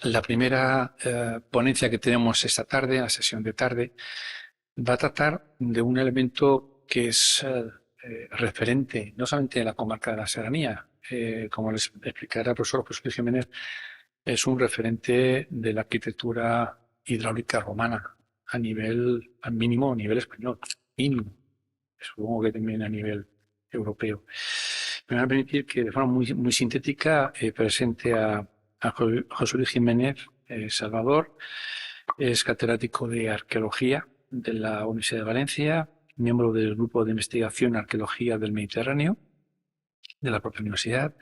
La primera ponencia que tenemos esta tarde, la sesión de tarde, va a tratar de un elemento que es referente no solamente en la comarca de la Serranía, como les explicará el profesor José Luis Jiménez, es un referente de la arquitectura hidráulica romana al mínimo a nivel español, mínimo, supongo que también a nivel europeo. Me va a permitir que de forma muy sintética presente a José Luis Jiménez Salvador. Es catedrático de Arqueología de la Universidad de Valencia, miembro del Grupo de Investigación Arqueología del Mediterráneo de la propia universidad,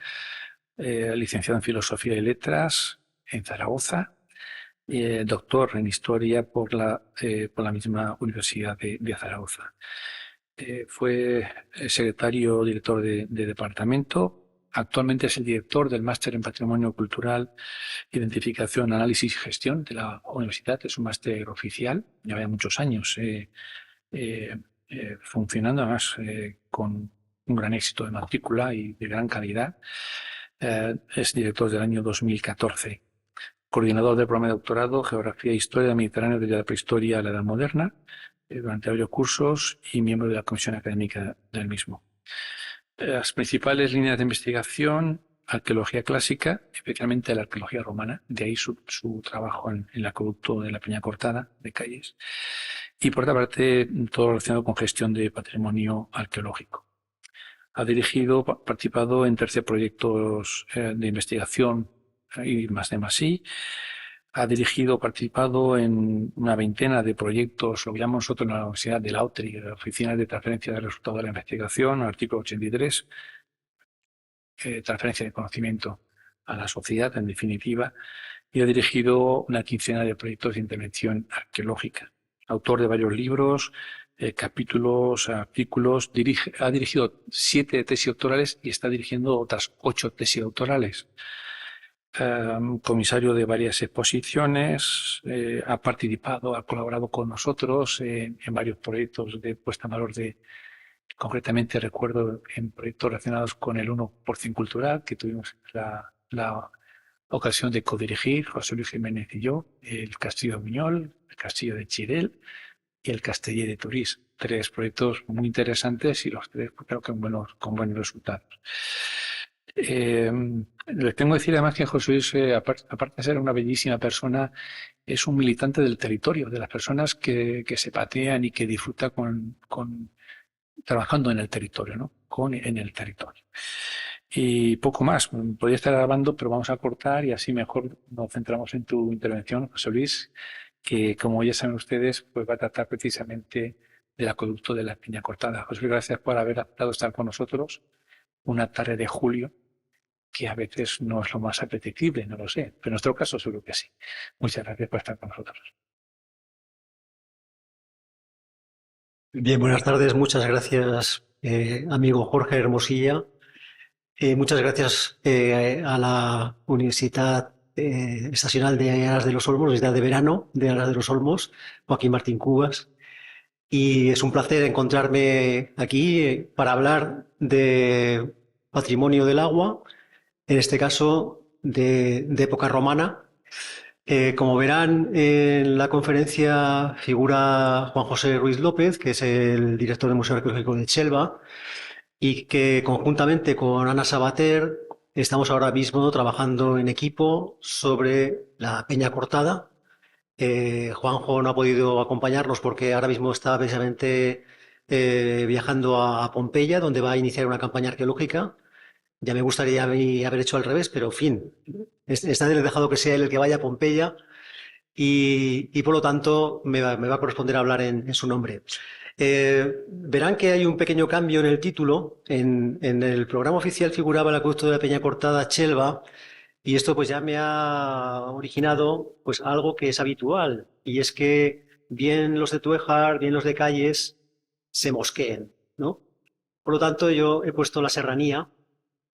licenciado en Filosofía y Letras en Zaragoza, doctor en Historia por la misma Universidad de Zaragoza. Fue secretario director de departamento. Actualmente es el director del Máster en Patrimonio Cultural, Identificación, Análisis y Gestión de la Universidad. Es un máster oficial, lleva muchos años funcionando, además con un gran éxito de matrícula y de gran calidad. Es director del año 2014. Coordinador del programa de doctorado Geografía e Historia del Mediterráneo desde la Prehistoria a la Edad Moderna, durante varios cursos, y miembro de la Comisión Académica del mismo. Las principales líneas de investigación: arqueología clásica, especialmente la arqueología romana, de ahí su trabajo en el acueducto de la Peña Cortada de Calles, y por otra parte todo relacionado con gestión de patrimonio arqueológico. Ha participado en 13 proyectos de investigación y más de I+I. Ha participado en una veintena de proyectos, lo que llamamos nosotros en la Universidad de la OTRI, de la Oficina de Transferencia de Resultados de la Investigación, artículo 83, transferencia de conocimiento a la sociedad, en definitiva, y ha dirigido una quincena de proyectos de intervención arqueológica. Autor de varios libros, capítulos, artículos, ha dirigido 7 tesis doctorales y está dirigiendo otras 8 tesis doctorales. Comisario de varias exposiciones, ha participado, ha colaborado con nosotros en varios proyectos de puesta en valor concretamente recuerdo en proyectos relacionados con el 1% cultural, que tuvimos la ocasión de codirigir, José Luis Jiménez y yo, el Castillo de Buñol, el Castillo de Chirel y el Casteller de Turís. 3 proyectos muy interesantes y los 3 creo que con buenos resultados. Les tengo que decir además que José Luis, aparte de ser una bellísima persona, es un militante del territorio, de las personas que se patean y que disfruta trabajando en el territorio, ¿no? En el territorio. Y poco más. Podría estar grabando, pero vamos a cortar y así mejor nos centramos en tu intervención, José Luis, que como ya saben ustedes, pues va a tratar precisamente del acueducto de la Peña Cortada. José Luis, gracias por haber aceptado estar con nosotros una tarde de julio, que a veces no es lo más apetecible, no lo sé, pero en nuestro caso seguro que sí. Muchas gracias por estar con nosotros. Bien, buenas tardes. Muchas gracias, amigo Jorge Hermosilla. Muchas gracias a la Universidad Estacional de Aras de los Olmos, Universidad de Verano de Aras de los Olmos, Joaquín Martín Cubas. Y es un placer encontrarme aquí para hablar de patrimonio del agua, en este caso de época romana. Como verán, en la conferencia figura Juan José Ruiz López, que es el director del Museo Arqueológico de Chelva, y que conjuntamente con Ana Sabater estamos ahora mismo trabajando en equipo sobre la Peña Cortada. Juanjo no ha podido acompañarnos porque ahora mismo está precisamente viajando a Pompeya, donde va a iniciar una campaña arqueológica. Ya me gustaría a mí haber hecho al revés, pero en fin, esta vez le he dejado que sea él el que vaya a Pompeya y por lo tanto me va a corresponder hablar en su nombre. Verán que hay un pequeño cambio en el título. En el programa oficial figuraba el acueducto de la Peña Cortada Chelva, y esto pues ya me ha originado pues algo que es habitual, y es que bien los de Tuéjar, bien los de Calles se mosqueen, ¿no? Por lo tanto, yo he puesto la serranía.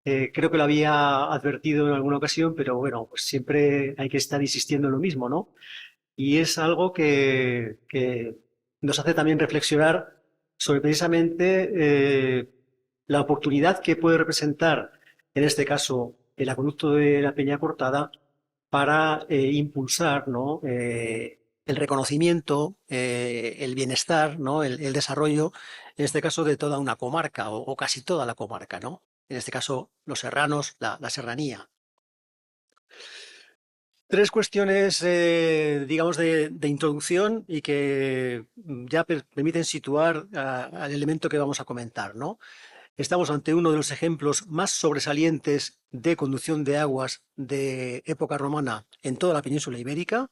Creo que lo había advertido en alguna ocasión, pero bueno, pues siempre hay que estar insistiendo en lo mismo, ¿no? Y es algo que nos hace también reflexionar sobre precisamente la oportunidad que puede representar, en este caso, el acueducto de la Peña Cortada para impulsar, ¿no? El reconocimiento, el bienestar, ¿no? El desarrollo, en este caso, de toda una comarca o casi toda la comarca, ¿no? En este caso, los serranos, la serranía. Tres cuestiones, digamos, de introducción y que ya permiten situar al elemento que vamos a comentar, ¿no? Estamos ante uno de los ejemplos más sobresalientes de conducción de aguas de época romana en toda la península ibérica.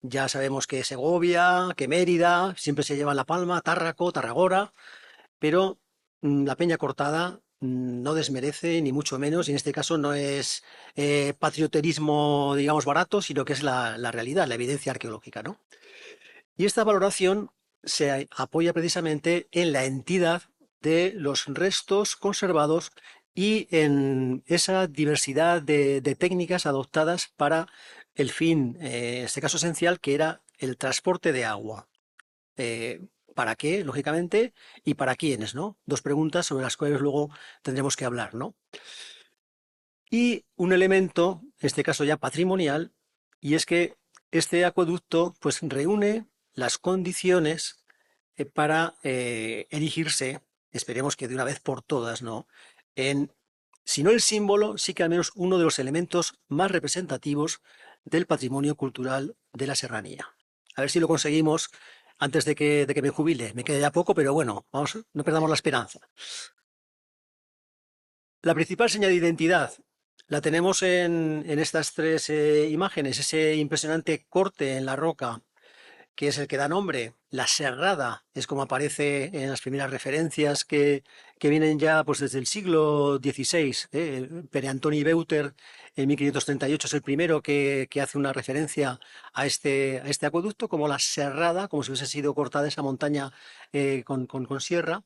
Ya sabemos que Segovia, que Mérida, siempre se lleva La Palma, Tárraco, Tarragora, pero la Peña Cortada no desmerece, ni mucho menos, y en este caso no es patrioterismo, digamos, barato, sino que es la realidad, la evidencia arqueológica, ¿no? Y esta valoración se apoya precisamente en la entidad de los restos conservados y en esa diversidad de técnicas adoptadas para el fin, en este caso esencial, que era el transporte de agua. Eh, ¿Para qué, lógicamente, y para quiénes, ¿no? Dos preguntas sobre las cuales luego tendremos que hablar, ¿no? Y un elemento, en este caso ya patrimonial, y es que este acueducto pues reúne las condiciones para erigirse, esperemos que de una vez por todas, ¿no? En, si no el símbolo, sí que al menos uno de los elementos más representativos del patrimonio cultural de la serranía. A ver si lo conseguimos antes de que me jubile. Me queda ya poco, pero bueno, vamos, no perdamos la esperanza. La principal señal de identidad la tenemos en estas tres imágenes, ese impresionante corte en la roca, que es el que da nombre. La serrada es como aparece en las primeras referencias que vienen ya pues, desde el siglo XVI. Pere Antoni Beuter en 1538 es el primero que hace una referencia a este acueducto como la serrada, como si hubiese sido cortada esa montaña con sierra.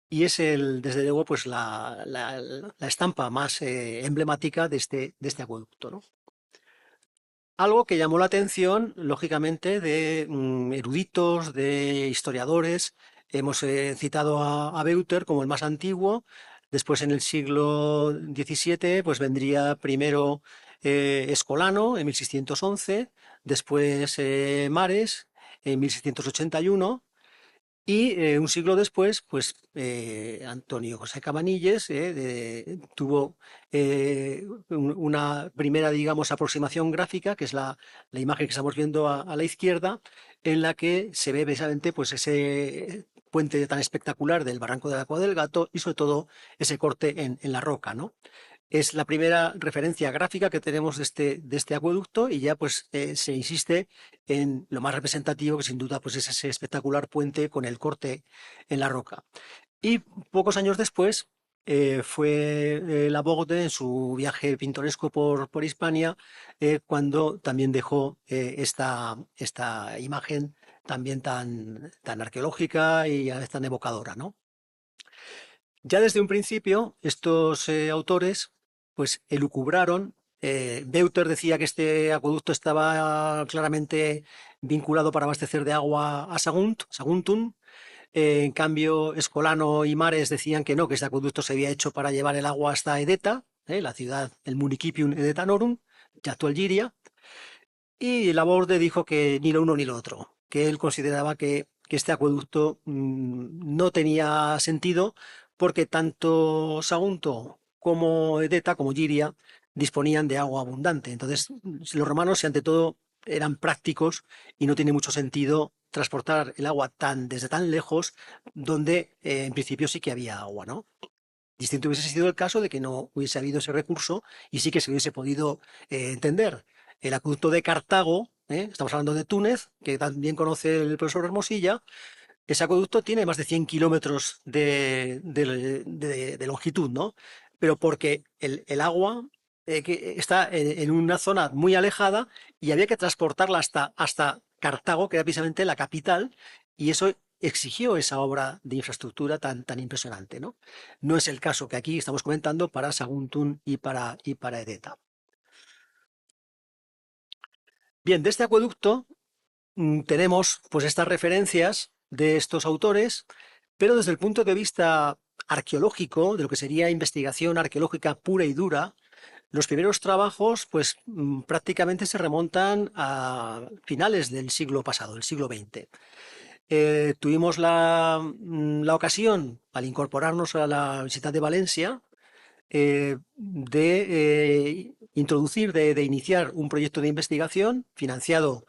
Y es desde luego pues la estampa más emblemática de este acueducto, ¿no? Algo que llamó la atención, lógicamente, de eruditos, de historiadores. Hemos citado a Beuter como el más antiguo. Después, en el siglo XVII, pues vendría primero Escolano en 1611, después Mares en 1681. Y un siglo después, pues Antonio José Cabanilles tuvo una primera, digamos, aproximación gráfica, que es la imagen que estamos viendo a la izquierda, en la que se ve precisamente pues, ese puente tan espectacular del Barranco de la Cueva del Gato y sobre todo ese corte en la roca, ¿no? Es la primera referencia gráfica que tenemos de este acueducto y ya pues se insiste en lo más representativo que sin duda pues es ese espectacular puente con el corte en la roca. Y pocos años después fue Laborde en su viaje pintoresco por Hispania cuando también dejó esta imagen también tan arqueológica y a la vez tan evocadora, ¿no? Ya desde un principio, estos autores pues elucubraron. Beuter decía que este acueducto estaba claramente vinculado para abastecer de agua a Saguntum. En cambio, Escolano y Mares decían que no, que este acueducto se había hecho para llevar el agua hasta Edeta, la ciudad, el Municipium Edetanorum, ya actual Giria. Y Laborde dijo que ni lo uno ni lo otro, que él consideraba que este acueducto no tenía sentido porque tanto Sagunto como Edeta, como Giria, disponían de agua abundante. Entonces, los romanos, si ante todo eran prácticos y no tiene mucho sentido transportar el agua desde tan lejos, donde en principio sí que había agua, ¿no? Distinto hubiese sido el caso de que no hubiese habido ese recurso y sí que se hubiese podido entender. El acueducto de Cartago, estamos hablando de Túnez, que también conoce el profesor Hermosilla, ese acueducto tiene más de 100 kilómetros de longitud, ¿no? Pero porque el agua que está en una zona muy alejada y había que transportarla hasta Cartago, que era precisamente la capital, y eso exigió esa obra de infraestructura tan impresionante, ¿no? No es el caso que aquí estamos comentando para Saguntum y para Edeta. Bien, de este acueducto tenemos pues estas referencias de estos autores, pero desde el punto de vista arqueológico, de lo que sería investigación arqueológica pura y dura, Los primeros trabajos, pues prácticamente se remontan a finales del siglo pasado, el siglo XX. Tuvimos la ocasión, al incorporarnos a la Universidad de Valencia, de introducir, de iniciar un proyecto de investigación financiado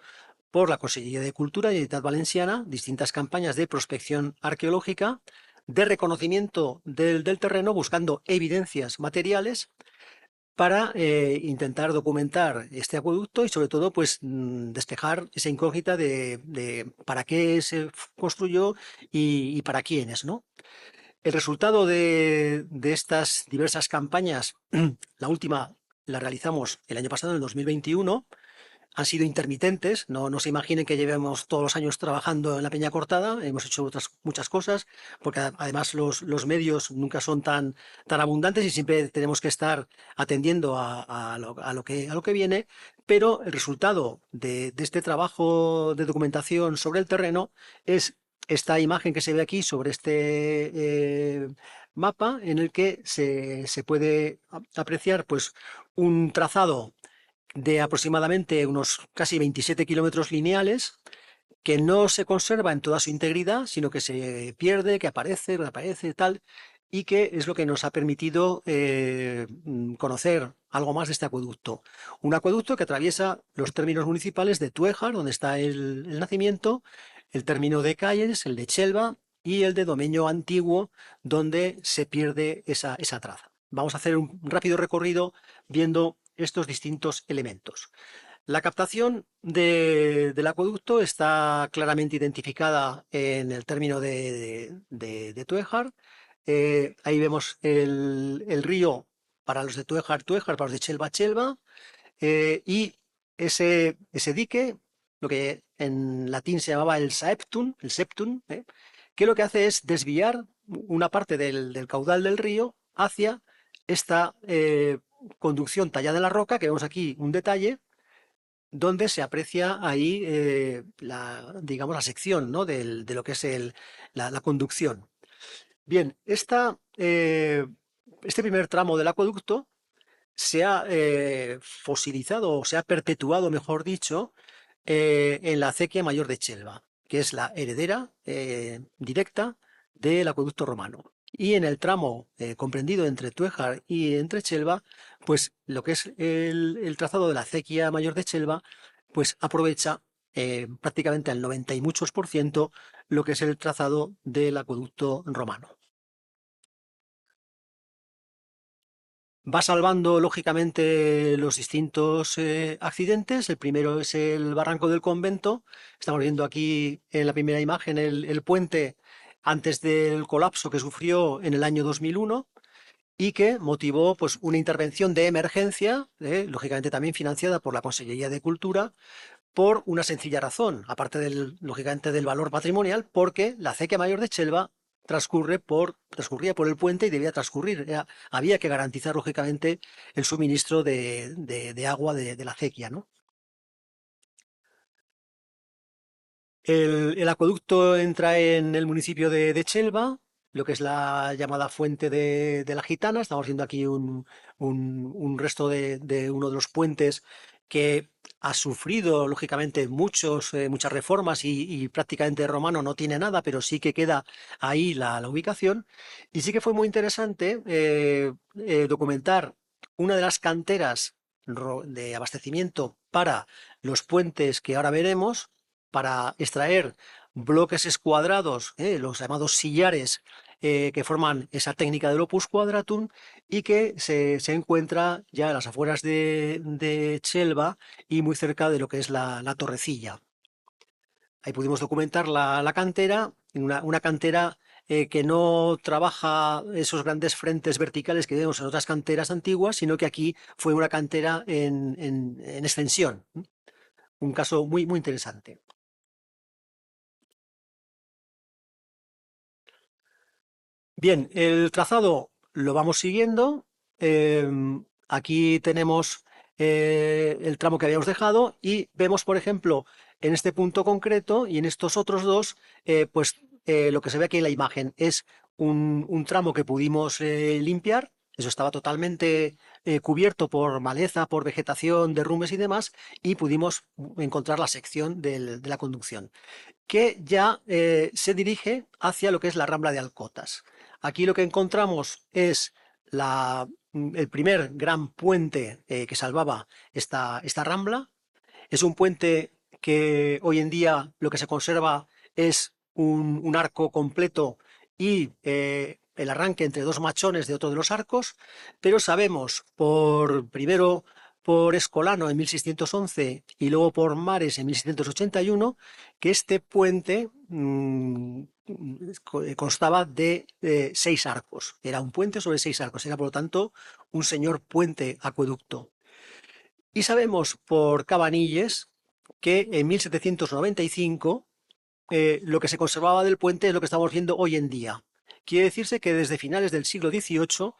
por la Consellería de Cultura y Generalitat Valenciana, distintas campañas de prospección arqueológica, de reconocimiento del terreno, buscando evidencias materiales para intentar documentar este acueducto y sobre todo pues despejar esa incógnita de para qué se construyó y para quiénes, ¿no? El resultado de estas diversas campañas, la última la realizamos el año pasado, en el 2021, han sido intermitentes, no se imaginen que llevemos todos los años trabajando en la Peña Cortada, hemos hecho otras muchas cosas, porque además los medios nunca son tan abundantes y siempre tenemos que estar atendiendo a lo que viene, pero el resultado de este trabajo de documentación sobre el terreno es esta imagen que se ve aquí sobre este mapa, en el que se puede apreciar pues un trazado de aproximadamente unos casi 27 kilómetros lineales, que no se conserva en toda su integridad, sino que se pierde, que aparece, reaparece, tal, y que es lo que nos ha permitido conocer algo más de este acueducto. Un acueducto que atraviesa los términos municipales de Tuéjar, donde está el nacimiento, el término de Calles, el de Chelva y el de Domeño Antiguo, donde se pierde esa traza. Vamos a hacer un rápido recorrido viendo estos distintos elementos. La captación del acueducto está claramente identificada en el término de Tuéjar. Ahí vemos el río para los de Tuéjar, Tuéjar, para los de Chelva, Chelva. Y ese dique, lo que en latín se llamaba el septum, que lo que hace es desviar una parte del caudal del río hacia esta conducción tallada en la roca, que vemos aquí un detalle, donde se aprecia ahí digamos, la sección, ¿no? de lo que es la conducción. Bien, este primer tramo del acueducto se ha fosilizado, o se ha perpetuado, mejor dicho, en la acequia mayor de Chelva, que es la heredera directa del acueducto romano. Y en el tramo comprendido entre Tuéjar y entre Chelva, pues lo que es el trazado de la acequia mayor de Chelva, pues aprovecha prácticamente al 90 y muchos por ciento lo que es el trazado del acueducto romano. Va salvando lógicamente los distintos accidentes. El primero es el Barranco del Convento. Estamos viendo aquí en la primera imagen el puente antes del colapso que sufrió en el año 2001 y que motivó pues una intervención de emergencia, lógicamente también financiada por la Consellería de Cultura, por una sencilla razón, aparte lógicamente del valor patrimonial, porque la acequia mayor de Chelva transcurría por el puente y debía transcurrir. Había que garantizar, lógicamente, el suministro de agua de la acequia, ¿no? El acueducto entra en el municipio de Chelva, lo que es la llamada Fuente de la Gitana. Estamos viendo aquí un resto de uno de los puentes que ha sufrido, lógicamente, muchas reformas y prácticamente romano no tiene nada, pero sí que queda ahí la ubicación. Y sí que fue muy interesante documentar una de las canteras de abastecimiento para los puentes que ahora veremos, para extraer bloques escuadrados, los llamados sillares, que forman esa técnica del opus quadratum, y que se encuentra ya en las afueras de Chelva y muy cerca de lo que es la Torrecilla. Ahí pudimos documentar la cantera, una cantera que no trabaja esos grandes frentes verticales que vemos en otras canteras antiguas, sino que aquí fue una cantera en extensión. Un caso muy, muy interesante. Bien, el trazado lo vamos siguiendo. Aquí tenemos el tramo que habíamos dejado y vemos, por ejemplo, en este punto concreto y en estos otros dos, lo que se ve aquí en la imagen es un tramo que pudimos limpiar, eso estaba totalmente cubierto por maleza, por vegetación, derrumbes y demás, y pudimos encontrar la sección de la conducción, que ya se dirige hacia lo que es la Rambla de Alcotas. Aquí lo que encontramos es el primer gran puente que salvaba esta rambla. Es un puente que hoy en día lo que se conserva es un arco completo y el arranque entre dos machones de otro de los arcos, pero sabemos primero por Escolano en 1611 y luego por Mares en 1681 que este puente constaba de 6 arcos. Era un puente sobre 6 arcos, era por lo tanto un señor puente acueducto. Y sabemos por Cabanilles que en 1795 lo que se conservaba del puente es lo que estamos viendo hoy en día. Quiere decirse que desde finales del siglo XVIII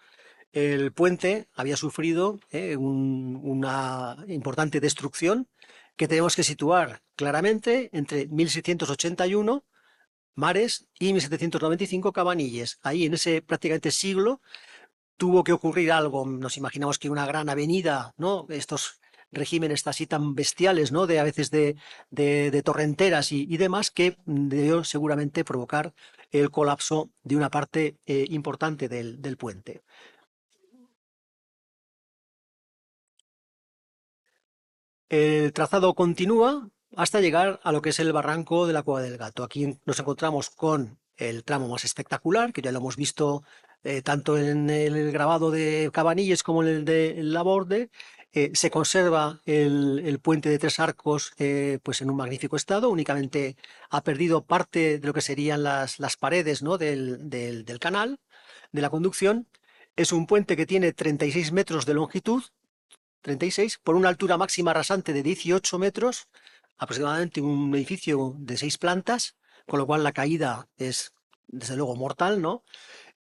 el puente había sufrido una importante destrucción que tenemos que situar claramente entre 1681 Mares y 1795 Cabanilles. Ahí en ese prácticamente siglo tuvo que ocurrir algo. Nos imaginamos que una gran avenida, ¿no? Estos regímenes así tan bestiales, ¿no? De a veces de torrenteras y demás, que debió seguramente provocar el colapso de una parte importante del puente. El trazado continúa hasta llegar a lo que es el barranco de la Cueva del Gato. Aquí nos encontramos con el tramo más espectacular, que ya lo hemos visto tanto en el grabado de Cabanilles como en el de Laborde. Se conserva el puente de 3 arcos pues en un magnífico estado, únicamente ha perdido parte de lo que serían las paredes, ¿no? del canal, de la conducción. Es un puente que tiene 36 metros de longitud, 36, por una altura máxima rasante de 18 metros, aproximadamente un edificio de 6 plantas, con lo cual la caída es desde luego mortal, ¿no?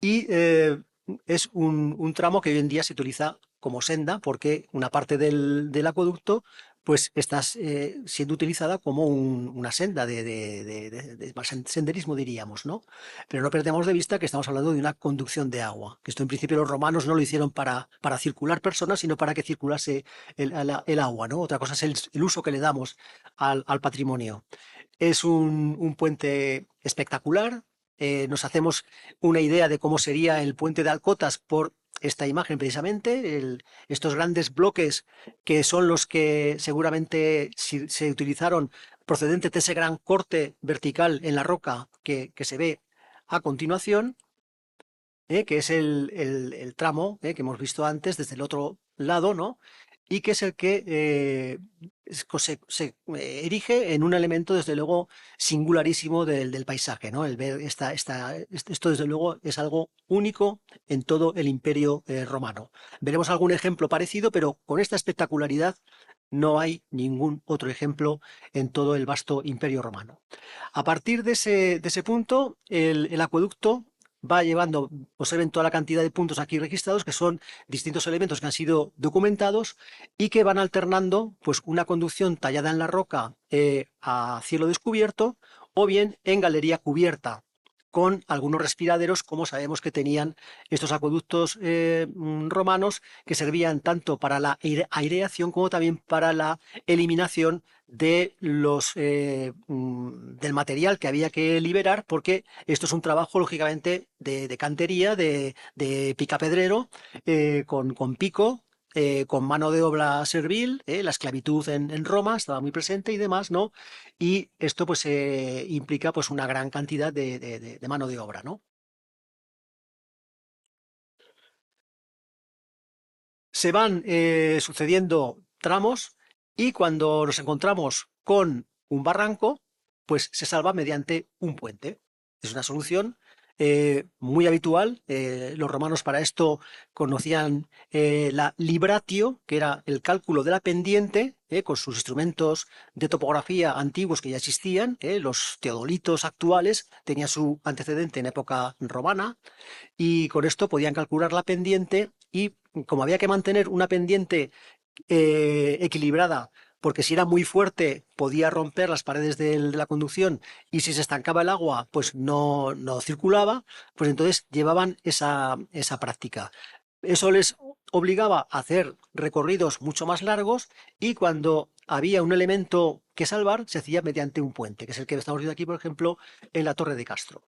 Y es un tramo que hoy en día se utiliza como senda porque una parte del acueducto pues está siendo utilizada como una senda de senderismo, diríamos, ¿no? Pero no perdemos de vista que estamos hablando de una conducción de agua, que esto en principio los romanos no lo hicieron para circular personas, sino para que circulase el agua, ¿no? Otra cosa es el uso que le damos al patrimonio. Es un puente espectacular. Nos hacemos una idea de cómo sería el puente de Alcotas por esta imagen precisamente, estos grandes bloques que son los que seguramente se utilizaron procedentes de ese gran corte vertical en la roca que se ve a continuación, que es el tramo que hemos visto antes desde el otro lado, ¿no? Y que es el que se erige en un elemento, desde luego, singularísimo del paisaje, ¿no? El ver esto, desde luego, es algo único en todo el Imperio Romano. Veremos algún ejemplo parecido, pero con esta espectacularidad no hay ningún otro ejemplo en todo el vasto Imperio Romano. A partir de ese punto, el acueducto va llevando, observen toda la cantidad de puntos aquí registrados, que son distintos elementos que han sido documentados y que van alternando pues una conducción tallada en la roca a cielo descubierto o bien en galería cubierta, con algunos respiraderos, como sabemos que tenían estos acueductos romanos, que servían tanto para la aireación como también para la eliminación del material que había que liberar, porque esto es un trabajo, lógicamente, de cantería, de picapedrero, con pico, con mano de obra servil, la esclavitud en Roma estaba muy presente y demás, ¿no? Y esto pues implica pues una gran cantidad de mano de obra, ¿no? Se van sucediendo tramos y cuando nos encontramos con un barranco, pues se salva mediante un puente. Es una solución muy habitual. Los romanos para esto conocían la libratio, que era el cálculo de la pendiente, con sus instrumentos de topografía antiguos que ya existían. Los teodolitos actuales tenían su antecedente en época romana y con esto podían calcular la pendiente y como había que mantener una pendiente equilibrada, porque si era muy fuerte podía romper las paredes de la conducción y si se estancaba el agua pues no circulaba, pues entonces llevaban esa práctica. Eso les obligaba a hacer recorridos mucho más largos y cuando había un elemento que salvar se hacía mediante un puente, que es el que estamos viendo aquí, por ejemplo, en la Torre de Castro.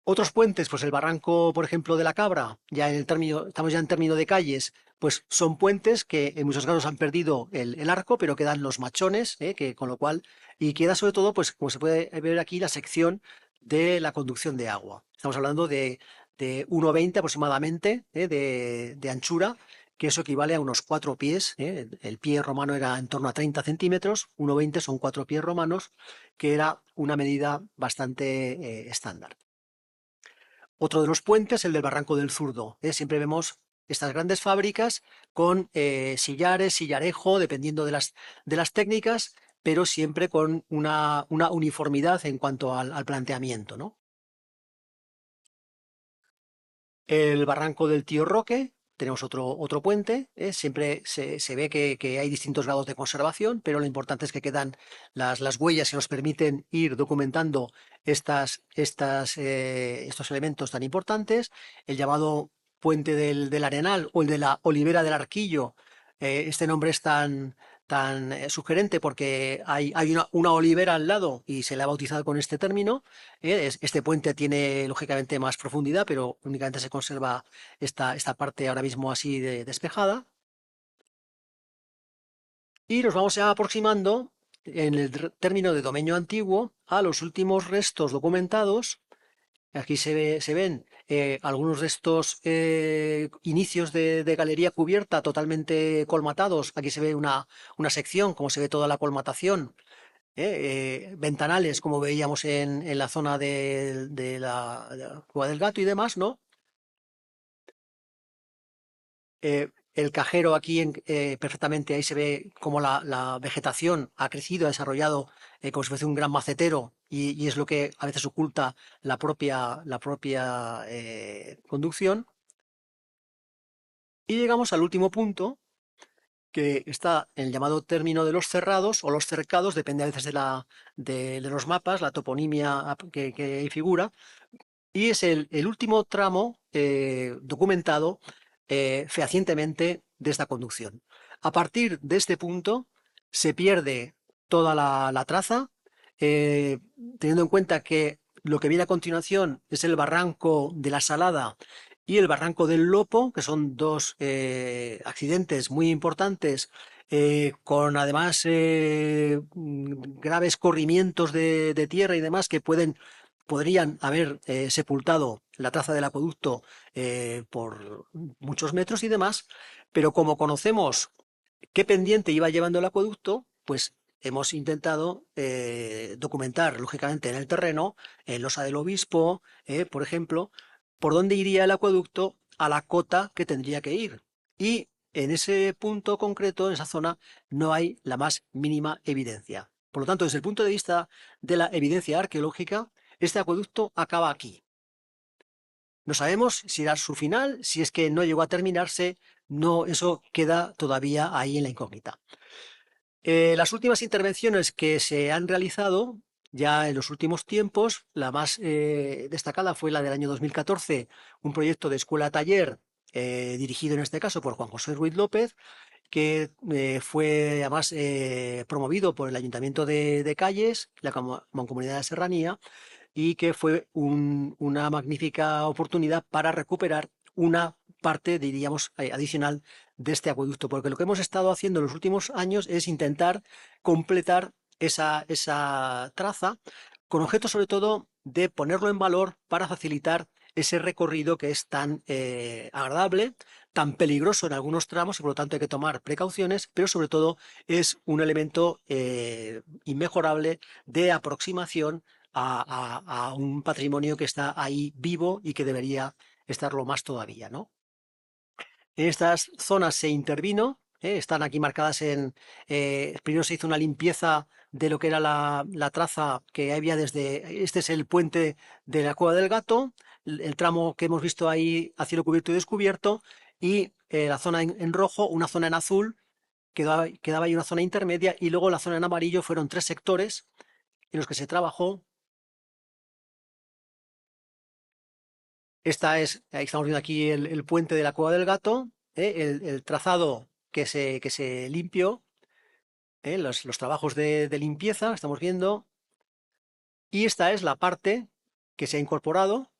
Otros puentes, pues el barranco, por ejemplo, de la Cabra, ya en el término, estamos ya en término de calles, pues son puentes que en muchos casos han perdido el arco, pero quedan los machones, que, con lo cual, y queda sobre todo, pues como se puede ver aquí, la sección de la conducción de agua. Estamos hablando de 1,20 aproximadamente de anchura, que eso equivale a unos 4 pies. El pie romano era en torno a 30 centímetros, 1,20 son 4 pies romanos, que era una medida bastante estándar. Otro de los puentes, el del Barranco del Zurdo. Siempre vemos estas grandes fábricas con sillares, sillarejo, dependiendo de las técnicas, pero siempre con una uniformidad en cuanto al planteamiento, ¿no? El Barranco del Tío Roque, tenemos otro puente, siempre se ve que hay distintos grados de conservación, pero lo importante es que quedan las huellas que nos permiten ir documentando estos elementos tan importantes. El llamado Puente del Arenal o el de la Olivera del Arquillo. Este nombre es tan sugerente porque hay una olivera al lado y se le ha bautizado con este término. Este puente tiene lógicamente más profundidad, pero únicamente se conserva esta parte ahora mismo así despejada. Y nos vamos ya aproximando en el término de dominio antiguo a los últimos restos documentados. Aquí se ven algunos de estos inicios de galería cubierta totalmente colmatados. Aquí se ve una sección, como se ve toda la colmatación. Ventanales, como veíamos en la zona de la Cueva del Gato y demás, ¿no? El cajero aquí perfectamente, ahí se ve cómo la vegetación ha crecido, ha desarrollado como si fuese un gran macetero y es lo que a veces oculta la propia conducción. Y llegamos al último punto, que está en el llamado término de los cerrados o los cercados, depende a veces de los mapas, la toponimia que figura, y es el último tramo documentado fehacientemente de esta conducción. A partir de este punto se pierde toda la traza, eh, teniendo en cuenta que lo que viene a continuación es el barranco de la Salada y el barranco del Lopo, que son dos accidentes muy importantes, con además graves corrimientos de tierra y demás que podrían haber sepultado la traza del acueducto por muchos metros y demás, pero como conocemos qué pendiente iba llevando el acueducto, pues hemos intentado documentar, lógicamente, en el terreno, en Losa del Obispo, por ejemplo, por dónde iría el acueducto a la cota que tendría que ir. Y en ese punto concreto, en esa zona, no hay la más mínima evidencia. Por lo tanto, desde el punto de vista de la evidencia arqueológica, este acueducto acaba aquí. No sabemos si era su final, si es que no llegó a terminarse, no, eso queda todavía ahí en la incógnita. Las últimas intervenciones que se han realizado ya en los últimos tiempos, la más destacada fue la del año 2014, un proyecto de escuela-taller dirigido en este caso por Juan José Ruiz López, que fue además promovido por el Ayuntamiento de Calles, la Mancomunidad de Serranía, y que fue una magnífica oportunidad para recuperar una parte, diríamos, adicional de este acueducto, porque lo que hemos estado haciendo en los últimos años es intentar completar esa traza con objeto sobre todo de ponerlo en valor para facilitar ese recorrido que es tan agradable, tan peligroso en algunos tramos y por lo tanto hay que tomar precauciones, pero sobre todo es un elemento inmejorable de aproximación a un patrimonio que está ahí vivo y que debería estarlo más todavía, ¿no? En estas zonas se intervino, están aquí marcadas primero se hizo una limpieza de lo que era la traza que había este es el puente de la Cueva del Gato, el tramo que hemos visto ahí a cielo cubierto y descubierto, y la zona en rojo, una zona en azul, quedaba ahí una zona intermedia, y luego la zona en amarillo fueron 3 sectores en los que se trabajó Ahí estamos viendo aquí el puente de la Cueva del Gato, el trazado que se limpió, los trabajos de limpieza, estamos viendo, y esta es la parte que se ha incorporado.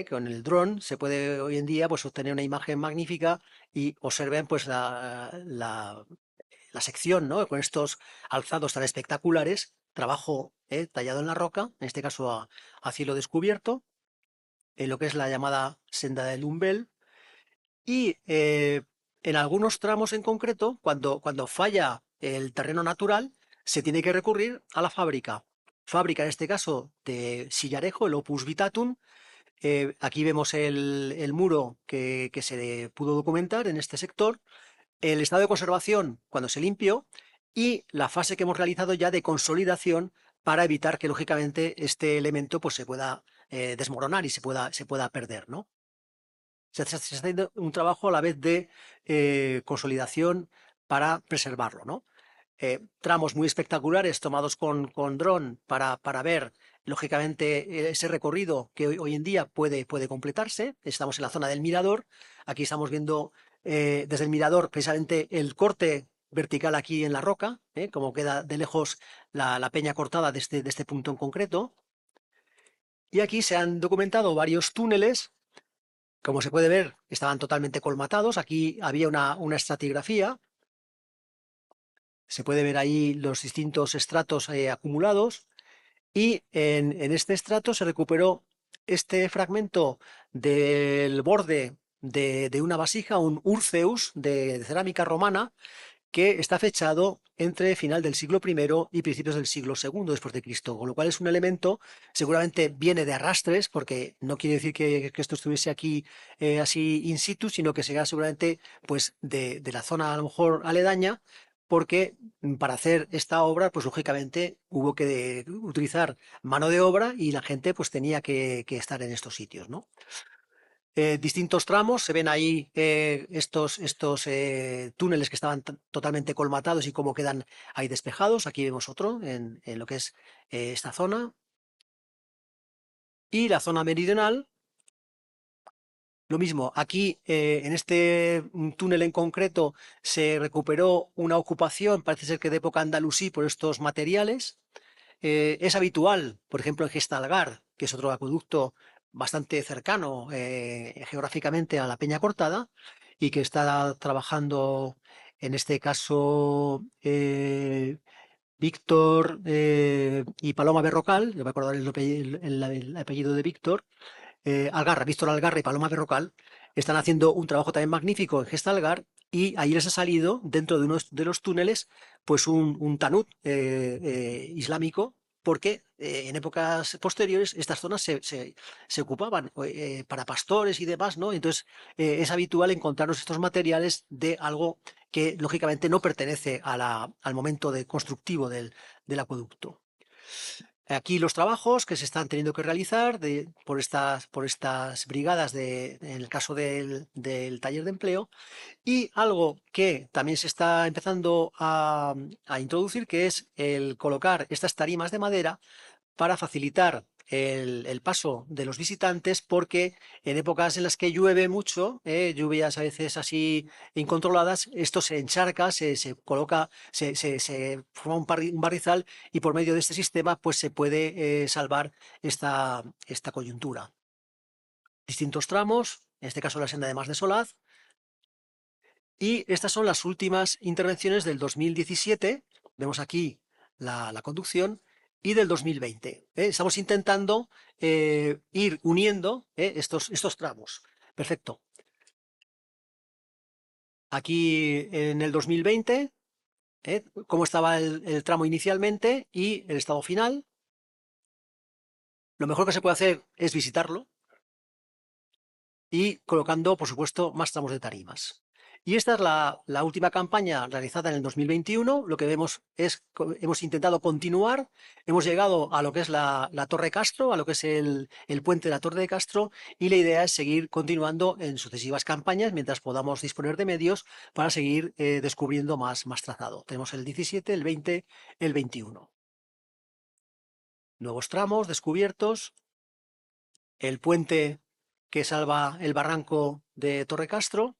Con el dron se puede hoy en día pues, obtener una imagen magnífica y observen pues, la sección, ¿no? Con estos alzados tan espectaculares, trabajo tallado en la roca, en este caso a cielo descubierto, en lo que es la llamada senda del Umbel. Y en algunos tramos en concreto, cuando falla el terreno natural, se tiene que recurrir a la fábrica. Fábrica, en este caso, de sillarejo, el Opus Vitatum. Aquí vemos el muro que se pudo documentar en este sector, el estado de conservación cuando se limpió y la fase que hemos realizado ya de consolidación para evitar que, lógicamente, este elemento pues, se pueda desmoronar y se pueda perder, ¿no? Se está haciendo un trabajo a la vez de consolidación para preservarlo, ¿no? Tramos muy espectaculares tomados con dron para ver, lógicamente, ese recorrido que hoy en día puede completarse. Estamos en la zona del mirador. Aquí estamos viendo desde el mirador precisamente el corte vertical aquí en la roca, como queda de lejos la peña cortada de este punto en concreto. Y aquí se han documentado varios túneles. Como se puede ver, estaban totalmente colmatados. Aquí había una estratigrafía. Se puede ver ahí los distintos estratos acumulados y en este estrato se recuperó este fragmento del borde de una vasija, un Urceus de cerámica romana, que está fechado entre final del siglo I y principios del siglo II después de Cristo, con lo cual es un elemento, seguramente viene de arrastres, porque no quiere decir que esto estuviese aquí así in situ, sino que será seguramente pues de la zona a lo mejor aledaña, porque para hacer esta obra, pues lógicamente hubo que utilizar mano de obra y la gente pues tenía que estar en estos sitios, ¿no? Distintos tramos, se ven ahí estos túneles que estaban totalmente colmatados y cómo quedan ahí despejados. Aquí vemos otro en lo que es esta zona. Y la zona meridional, lo mismo. Aquí en este túnel en concreto se recuperó una ocupación, parece ser que de época andalusí, por estos materiales. Es habitual, por ejemplo, en Gestalgar, que es otro acueducto bastante cercano geográficamente a la Peña Cortada y que está trabajando, en este caso, Víctor y Paloma Berrocal, yo me acordaré el apellido de Víctor, Algarra, Víctor Algarra y Paloma Berrocal, están haciendo un trabajo también magnífico en Gestalgar y ahí les ha salido, dentro de uno de los túneles, pues un tanut islámico, porque en épocas posteriores estas zonas se ocupaban para pastores y demás, ¿no? Entonces es habitual encontrarnos estos materiales de algo que lógicamente no pertenece al momento constructivo del acueducto. Aquí los trabajos que se están teniendo que realizar por estas brigadas en el caso del taller de empleo y algo que también se está empezando a introducir, que es el colocar estas tarimas de madera para facilitar el paso de los visitantes, porque en épocas en las que llueve mucho, lluvias a veces así incontroladas, esto se encharca, se coloca, se forma un barrizal y por medio de este sistema pues se puede salvar esta coyuntura. Distintos tramos, en este caso la senda de Mas de Solaz, y estas son las últimas intervenciones del 2017, vemos aquí la conducción, y del 2020. Estamos intentando ir uniendo estos tramos. Perfecto. Aquí en el 2020, cómo estaba el tramo inicialmente y el estado final. Lo mejor que se puede hacer es visitarlo y colocando, por supuesto, más tramos de tarimas. Y esta es la última campaña realizada en el 2021. Lo que vemos es que hemos intentado continuar, hemos llegado a lo que es la Torre Castro, a lo que es el puente de la Torre de Castro, y la idea es seguir continuando en sucesivas campañas mientras podamos disponer de medios para seguir descubriendo más trazado. Tenemos el 17, el 20, el 21. Nuevos tramos descubiertos, el puente que salva el barranco de Torrecastro,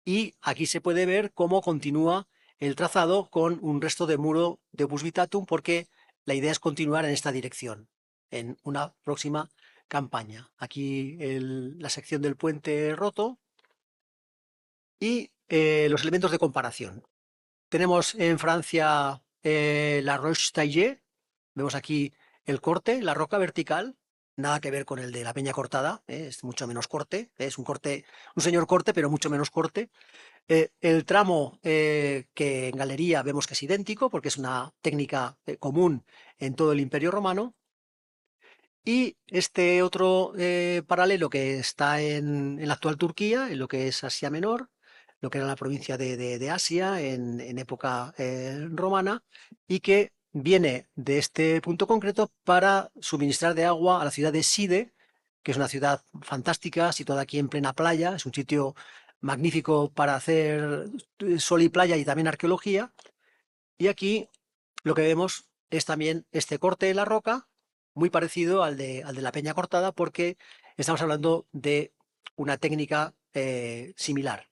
y aquí se puede ver cómo continúa el trazado con un resto de muro de Opus Vitatum, porque la idea es continuar en esta dirección en una próxima campaña. Aquí la sección del puente roto y los elementos de comparación. Tenemos en Francia la Roche-Taillé, vemos aquí el corte, la roca vertical, nada que ver con el de la Peña Cortada, es mucho menos corte, es un corte, un señor corte, pero mucho menos corte. El tramo que en galería vemos que es idéntico, porque es una técnica común en todo el Imperio Romano. Y este otro paralelo que está en la actual Turquía, en lo que es Asia Menor, lo que era la provincia de Asia en época romana, y que viene de este punto concreto para suministrar de agua a la ciudad de Side, que es una ciudad fantástica, situada aquí en plena playa, es un sitio magnífico para hacer sol y playa y también arqueología. Y aquí lo que vemos es también este corte en la roca, muy parecido al de la Peña Cortada, porque estamos hablando de una técnica similar.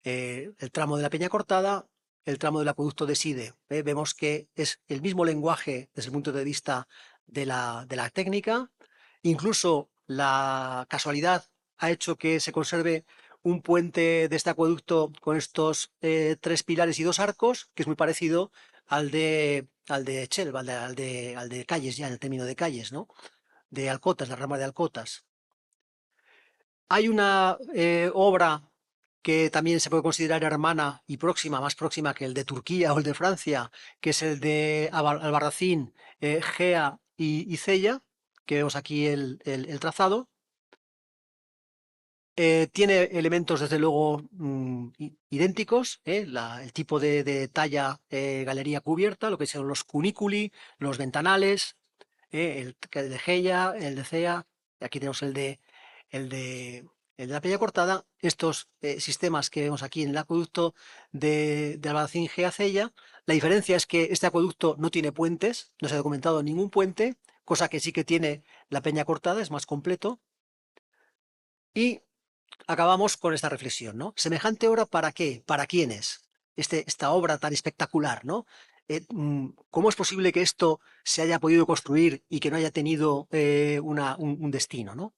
El tramo de la Peña Cortada, el tramo del acueducto de Side, vemos que es el mismo lenguaje desde el punto de vista de la técnica. Incluso la casualidad ha hecho que se conserve un puente de este acueducto con estos tres pilares y dos arcos, que es muy parecido al de Chelva, al de Calles, ya en el término de Calles, ¿no? De Alcotas, la rama de Alcotas. Hay una obra que también se puede considerar hermana y próxima, más próxima que el de Turquía o el de Francia, que es el de Albarracín, Gea y Cella, que vemos aquí el trazado. Tiene elementos, desde luego, idénticos, el tipo de talla, galería cubierta, lo que son los cuniculi, los ventanales, el de Gella, el de Cea, y aquí tenemos el de, el de la Peña Cortada. Estos sistemas que vemos aquí en el acueducto de Albarracín Gea Cella, la diferencia es que este acueducto no tiene puentes, no se ha documentado ningún puente, cosa que sí que tiene la Peña Cortada, es más completo. Y acabamos con esta reflexión, ¿no? ¿Semejante obra para qué? ¿Para quiénes? Esta obra tan espectacular, ¿no? ¿Cómo es posible que esto se haya podido construir y que no haya tenido un destino, ¿no?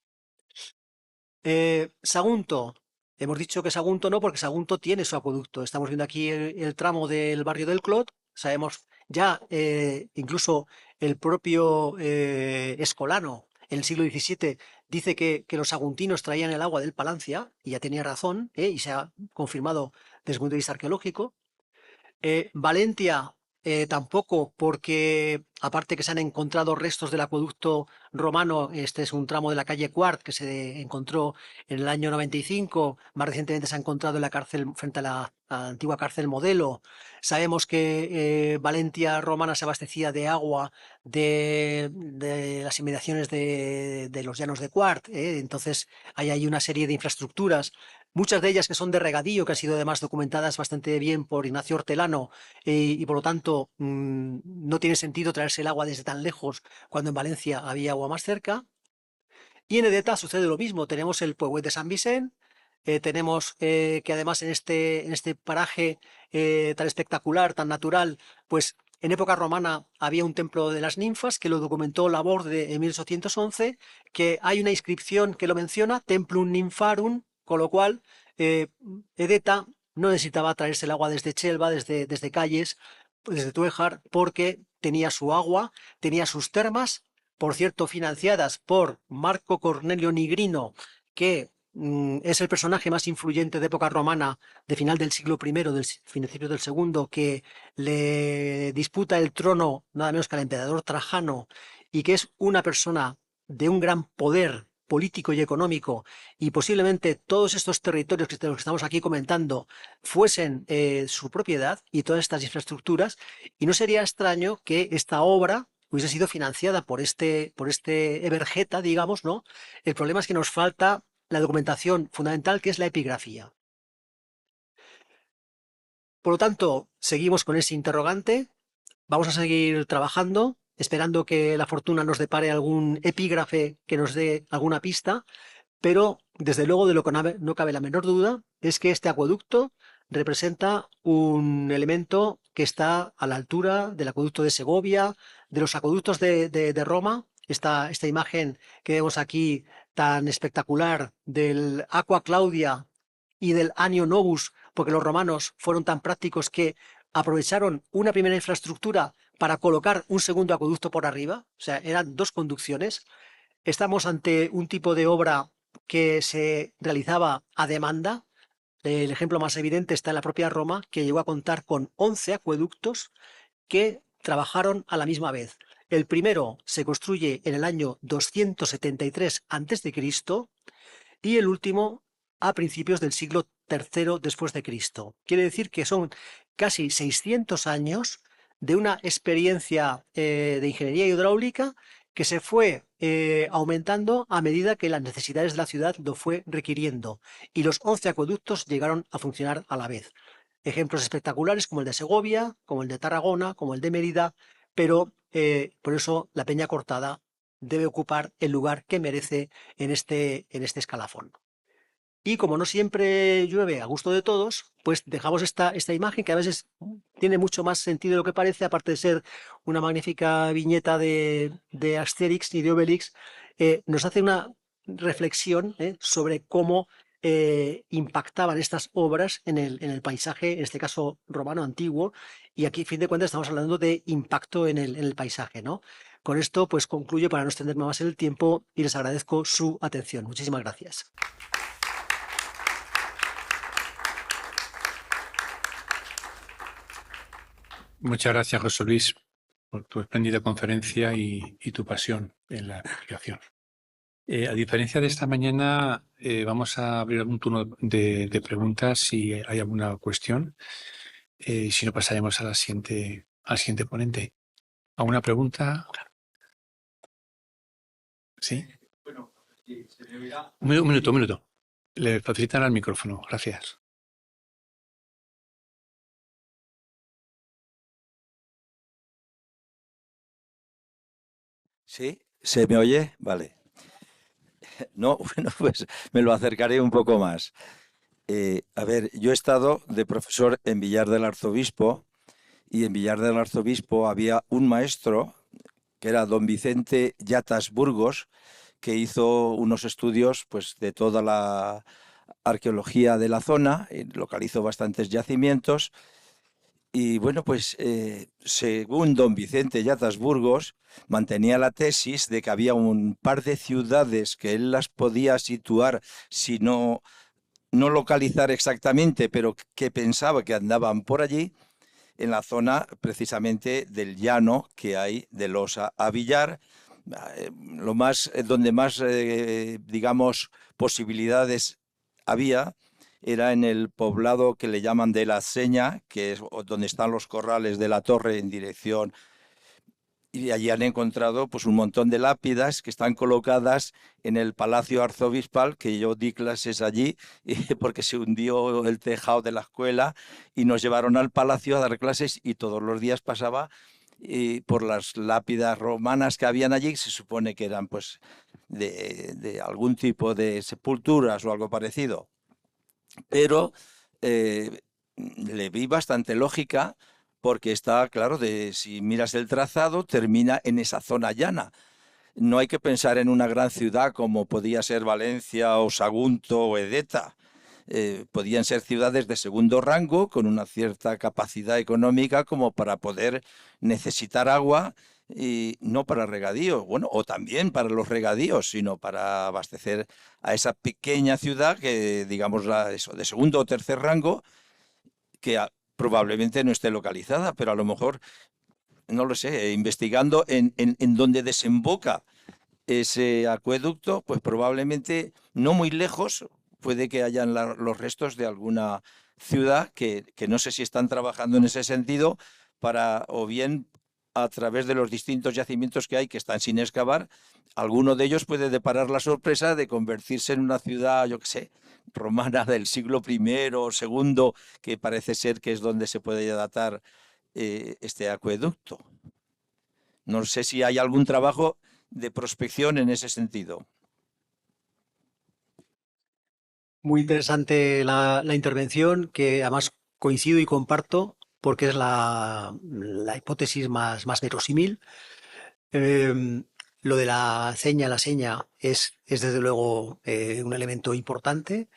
Sagunto. Hemos dicho que Sagunto no, porque Sagunto tiene su acueducto. Estamos viendo aquí el tramo del barrio del Clot. Sabemos ya, incluso el propio Escolano, en el siglo XVII, dice que los saguntinos traían el agua del Palancia, y ya tenía razón, y se ha confirmado desde el punto de vista arqueológico. Valentia tampoco, porque aparte que se han encontrado restos del acueducto romano, este es un tramo de la calle Cuart que se encontró en el año 95, más recientemente se ha encontrado en la cárcel frente a la antigua cárcel Modelo. Sabemos que Valentia romana se abastecía de agua de las inmediaciones de los llanos de Cuart, entonces hay ahí una serie de infraestructuras, muchas de ellas que son de regadío, que han sido además documentadas bastante bien por Ignacio Hortelano, y por lo tanto no tiene sentido traerse el agua desde tan lejos cuando en Valencia había agua más cerca. Y en Edeta sucede lo mismo, tenemos el Pueblo de San Vicente, tenemos que además en este paraje tan espectacular, tan natural, pues en época romana había un templo de las ninfas que lo documentó Laborde en 1811, que hay una inscripción que lo menciona, Templum Nympharum, con lo cual eh, Edeta no necesitaba traerse el agua desde Chelva, desde Calles, desde Tuéjar, porque tenía su agua, tenía sus termas, por cierto, financiadas por Marco Cornelio Nigrino, que es el personaje más influyente de época romana, de final del siglo I, principio del segundo, que le disputa el trono nada menos que al emperador Trajano, y que es una persona de un gran poder político y económico, y posiblemente todos estos territorios que estamos aquí comentando fuesen su propiedad, y todas estas infraestructuras, y no sería extraño que esta obra hubiese sido financiada por este Evergeta, digamos, ¿no? El problema es que nos falta la documentación fundamental, que es la epigrafía. Por lo tanto, seguimos con ese interrogante, vamos a seguir trabajando. esperando que la fortuna nos depare algún epígrafe que nos dé alguna pista, pero desde luego de lo que no cabe la menor duda es que este acueducto representa un elemento que está a la altura del acueducto de Segovia, de los acueductos de Roma. Esta imagen que vemos aquí tan espectacular del Aqua Claudia y del Anio Novus, porque los romanos fueron tan prácticos que aprovecharon una primera infraestructura para colocar un segundo acueducto por arriba, o sea, eran dos conducciones. Estamos ante un tipo de obra que se realizaba a demanda. El ejemplo más evidente está en la propia Roma, que llegó a contar con 11 acueductos que trabajaron a la misma vez. El primero se construye en el año 273 a.C. y el último a principios del siglo III después de Cristo. Quiere decir que son casi 600 años de una experiencia de ingeniería hidráulica que se fue aumentando a medida que las necesidades de la ciudad lo fue requiriendo, y los 11 acueductos llegaron a funcionar a la vez. Ejemplos espectaculares como el de Segovia, como el de Tarragona, como el de Mérida, pero por eso la Peña Cortada debe ocupar el lugar que merece en este escalafón. Y como no siempre llueve a gusto de todos, pues dejamos esta imagen que a veces tiene mucho más sentido de lo que parece, aparte de ser una magnífica viñeta de Asterix y de Obelix, nos hace una reflexión sobre cómo impactaban estas obras en el paisaje, en este caso romano antiguo, y aquí, a fin de cuentas, estamos hablando de impacto en el paisaje, ¿no? Con esto, pues concluyo para no extenderme más en el tiempo y les agradezco su atención. Muchísimas gracias. Muchas gracias, José Luis, por tu espléndida conferencia y tu pasión en la explicación. A diferencia de esta mañana, vamos a abrir algún turno de preguntas si hay alguna cuestión. Si no, pasaremos al siguiente ponente. ¿Alguna pregunta? ¿Sí? Bueno, se me oirá. Un minuto. Le facilitan el micrófono. Gracias. ¿Sí? ¿Se me oye? Vale. No, bueno, pues me lo acercaré un poco más. A ver, yo he estado de profesor en Villar del Arzobispo, y en Villar del Arzobispo había un maestro que era don Vicente Yatas Burgos, que hizo unos estudios pues, de toda la arqueología de la zona, y localizó bastantes yacimientos. Y bueno, pues según don Vicente Yatas Burgos, mantenía la tesis de que había un par de ciudades que él las podía situar, si no localizar exactamente, pero que pensaba que andaban por allí, en la zona precisamente del llano que hay de Losa a Villar, donde más, digamos, posibilidades había era en el poblado que le llaman de la Seña, que es donde están los corrales de la Torre en dirección, y allí han encontrado pues un montón de lápidas que están colocadas en el Palacio Arzobispal, que yo di clases allí porque se hundió el tejado de la escuela y nos llevaron al palacio a dar clases, y todos los días pasaba por las lápidas romanas que habían allí. Se supone que eran pues de algún tipo de sepulturas o algo parecido, pero le vi bastante lógica, porque está claro, si miras el trazado, termina en esa zona llana. No hay que pensar en una gran ciudad como podía ser Valencia o Sagunto o Edeta. Podían ser ciudades de segundo rango con una cierta capacidad económica como para poder necesitar agua, y no para regadío, bueno, o también para los regadíos, sino para abastecer a esa pequeña ciudad que, digamos, eso, de segundo o tercer rango, que probablemente no esté localizada, pero a lo mejor, no lo sé, investigando en dónde desemboca ese acueducto, pues probablemente no muy lejos puede que hayan los restos de alguna ciudad que no sé si están trabajando en ese sentido, para, o bien a través de los distintos yacimientos que hay que están sin excavar, alguno de ellos puede deparar la sorpresa de convertirse en una ciudad, yo qué sé, romana del siglo I o II, que parece ser que es donde se puede datar este acueducto. No sé si hay algún trabajo de prospección en ese sentido. Muy interesante la intervención, que además coincido y comparto porque es la hipótesis más verosímil. Eh, lo de la seña es desde luego un elemento importante.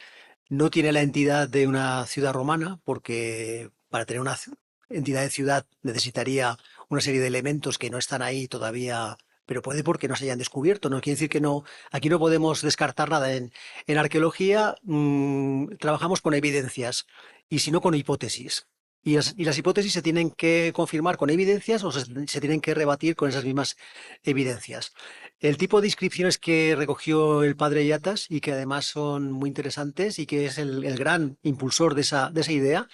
No tiene la entidad de una ciudad romana, porque para tener una entidad de ciudad necesitaría una serie de elementos que no están ahí todavía, pero puede porque no se hayan descubierto. No quiere decir que no, aquí no podemos descartar nada. En arqueología trabajamos con evidencias y si no con hipótesis. Y las hipótesis se tienen que confirmar con evidencias o se tienen que rebatir con esas mismas evidencias. El tipo de inscripciones que recogió el padre Yatas y que además son muy interesantes y que es el gran impulsor de esa idea,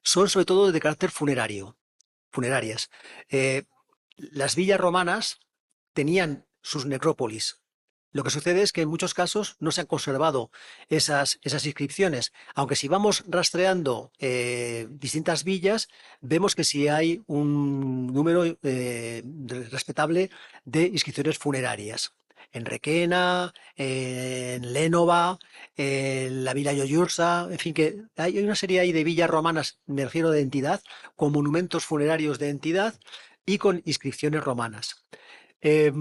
son sobre todo de carácter funerarias. Eh, las villas romanas tenían sus necrópolis. Lo que sucede es que en muchos casos no se han conservado esas inscripciones, aunque si vamos rastreando distintas villas, vemos que sí hay un número respetable de inscripciones funerarias. En Requena, en Lénova, en la Villa Lloyursa, en fin, que hay una serie ahí de villas romanas, me refiero de entidad, con monumentos funerarios de entidad y con inscripciones romanas. Eh,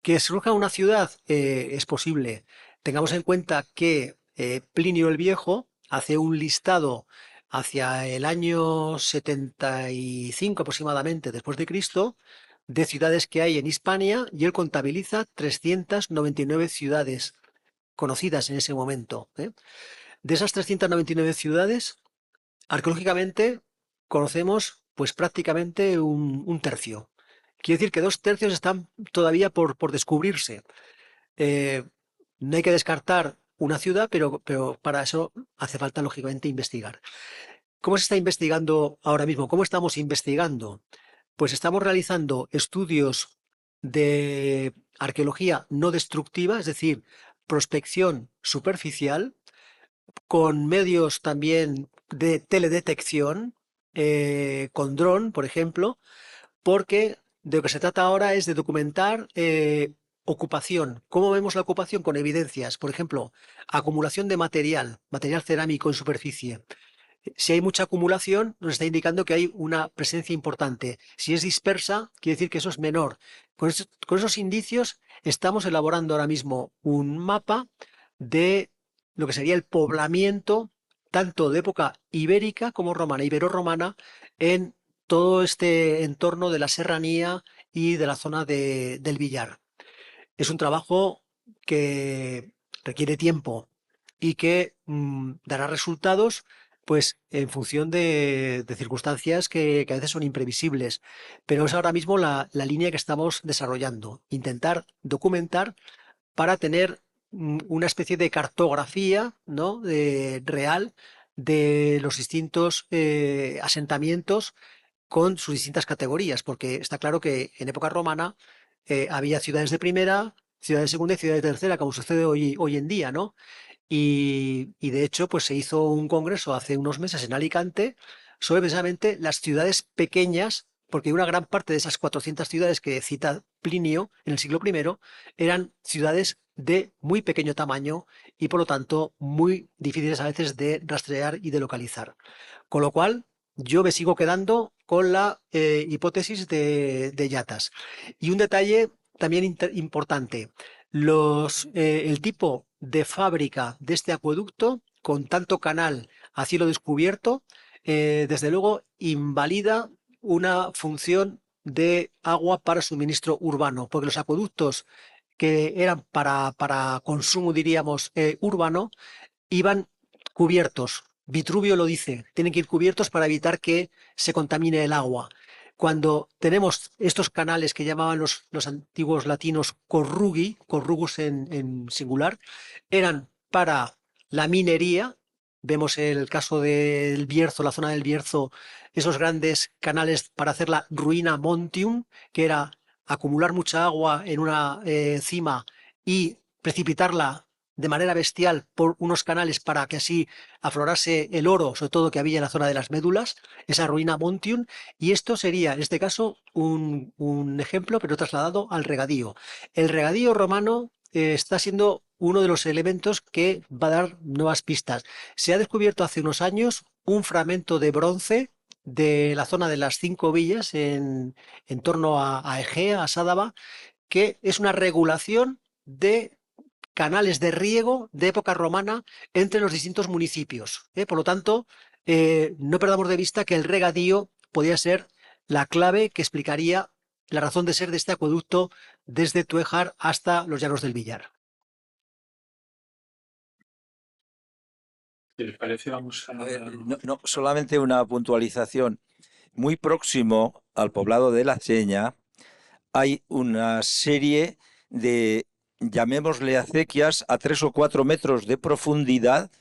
que surja una ciudad es posible. Tengamos en cuenta que Plinio el Viejo hace un listado hacia el año 75 aproximadamente después de Cristo de ciudades que hay en Hispania y él contabiliza 399 ciudades conocidas en ese momento. De esas 399 ciudades, arqueológicamente conocemos pues prácticamente un tercio. Quiere decir que 2 tercios están todavía por descubrirse. Eh, no hay que descartar una ciudad, pero para eso hace falta, lógicamente, investigar. ¿Cómo se está investigando ahora mismo? ¿Cómo estamos investigando? Pues estamos realizando estudios de arqueología no destructiva, es decir, prospección superficial, con medios también de teledetección, con dron, por ejemplo, porque de lo que se trata ahora es de documentar ocupación. ¿Cómo vemos la ocupación? Con evidencias. Por ejemplo, acumulación de material cerámico en superficie. Si hay mucha acumulación, nos está indicando que hay una presencia importante. Si es dispersa, quiere decir que eso es menor. Con esos indicios estamos elaborando ahora mismo un mapa de lo que sería el poblamiento tanto de época ibérica como romana, ibero-romana, en todo este entorno de la serranía y de la zona del Villar. Es un trabajo que requiere tiempo y que dará resultados pues en función de circunstancias que a veces son imprevisibles. Pero es ahora mismo la línea que estamos desarrollando. Intentar documentar para tener una especie de cartografía, ¿no? Real de los distintos asentamientos con sus distintas categorías, porque está claro que en época romana había ciudades de primera, ciudades de segunda y ciudades de tercera, como sucede hoy en día, ¿no? Y de hecho, pues se hizo un congreso hace unos meses en Alicante sobre precisamente las ciudades pequeñas, porque una gran parte de esas 400 ciudades que cita Plinio en el siglo I eran ciudades de muy pequeño tamaño y por lo tanto muy difíciles a veces de rastrear y de localizar. Con lo cual, yo me sigo quedando con la hipótesis de Yatas. Y un detalle también importante, el tipo de fábrica de este acueducto, con tanto canal a cielo descubierto, desde luego invalida una función de agua para suministro urbano, porque los acueductos que eran para consumo, diríamos, urbano, iban cubiertos. Vitruvio lo dice, tienen que ir cubiertos para evitar que se contamine el agua. Cuando tenemos estos canales que llamaban los antiguos latinos corrugi, corrugus en singular, eran para la minería. Vemos el caso del Bierzo, la zona del Bierzo, esos grandes canales para hacer la ruina Montium, que era acumular mucha agua en una cima y precipitarla de manera bestial por unos canales para que así aflorase el oro, sobre todo que había en la zona de las médulas, esa ruina Montium, y esto sería, en este caso, un ejemplo, pero trasladado al regadío. El regadío romano está siendo uno de los elementos que va a dar nuevas pistas. Se ha descubierto hace unos años un fragmento de bronce de la zona de las 5 villas en torno a Egea, a Sádaba, que es una regulación de canales de riego de época romana entre los distintos municipios. Por lo tanto, no perdamos de vista que el regadío podía ser la clave que explicaría la razón de ser de este acueducto desde Tuéjar hasta los Llanos del Villar. Si les parece, vamos a... No, solamente una puntualización. Muy próximo al poblado de La Seña hay una serie de, llamémosle acequias, a 3 o 4 metros de profundidad,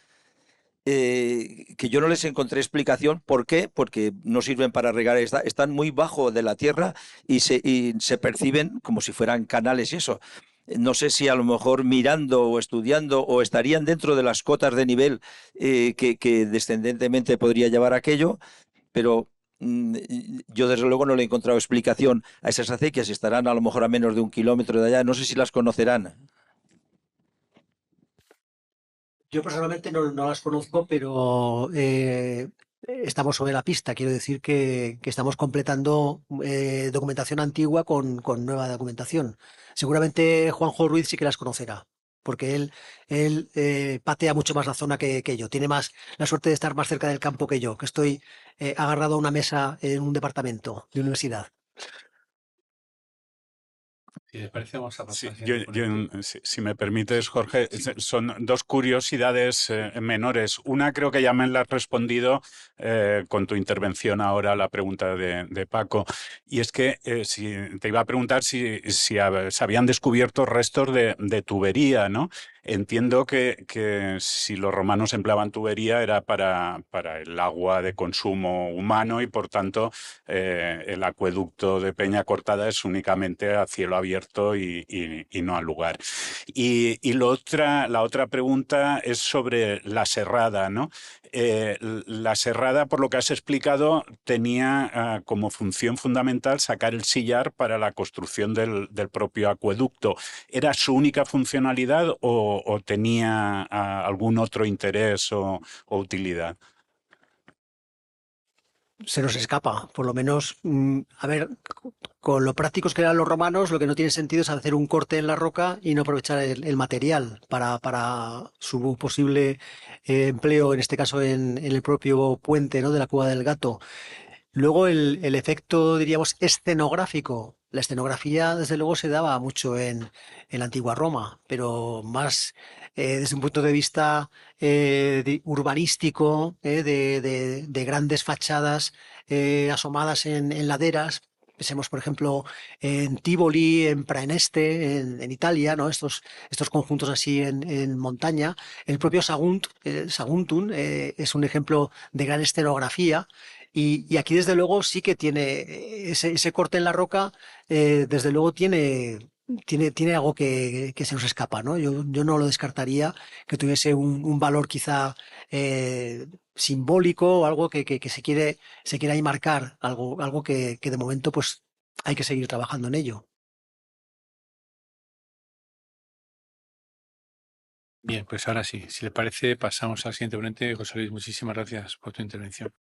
que yo no les encontré explicación. ¿Por qué? Porque no sirven para regar, están muy bajo de la tierra y se perciben como si fueran canales y eso. No sé si a lo mejor mirando o estudiando o estarían dentro de las cotas de nivel que descendentemente podría llevar aquello, pero yo desde luego no le he encontrado explicación a esas acequias. Estarán a lo mejor a menos de 1 kilómetro de allá, no sé si las conocerán. Yo personalmente no las conozco, pero estamos sobre la pista. Quiero decir que estamos completando documentación antigua con nueva documentación. Seguramente Juanjo Ruiz sí que las conocerá, porque él patea mucho más la zona que yo. Tiene más la suerte de estar más cerca del campo que yo, que estoy agarrado a una mesa en un departamento de universidad. Si les parece, vamos a Sí, pasar al siguiente ponente. si me permites, Jorge, son dos curiosidades menores. Una creo que ya me la has respondido con tu intervención ahora a la pregunta de Paco, y es que te iba a preguntar si se habían descubierto restos de tubería, ¿no? Entiendo que si los romanos empleaban tubería era para el agua de consumo humano y por tanto el acueducto de Peña Cortada es únicamente a cielo abierto y no al lugar. Y la otra pregunta es sobre la serrada, ¿no? La serrada, por lo que has explicado, tenía como función fundamental sacar el sillar para la construcción del propio acueducto. ¿Era su única funcionalidad o tenía algún otro interés o utilidad? Se nos escapa, por lo menos, a ver, con lo prácticos que eran los romanos, lo que no tiene sentido es hacer un corte en la roca y no aprovechar el material para su posible empleo, en este caso en el propio puente, ¿no?, de la Cueva del Gato. Luego el efecto, diríamos, escenográfico. La escenografía, desde luego, se daba mucho en la antigua Roma, pero más desde un punto de vista urbanístico, de grandes fachadas asomadas en laderas. Pensemos, por ejemplo, en Tivoli, en Praeneste, en Italia, ¿no? Estos conjuntos así en montaña. El propio Saguntum es un ejemplo de gran escenografía. Y aquí, desde luego, sí que tiene ese corte en la roca, desde luego tiene algo que se nos escapa, ¿no? Yo no lo descartaría que tuviese un valor quizá simbólico o algo que se quiera ahí marcar, algo que de momento pues hay que seguir trabajando en ello. Bien, pues ahora sí, si le parece, pasamos al siguiente ponente. José Luis, muchísimas gracias por tu intervención.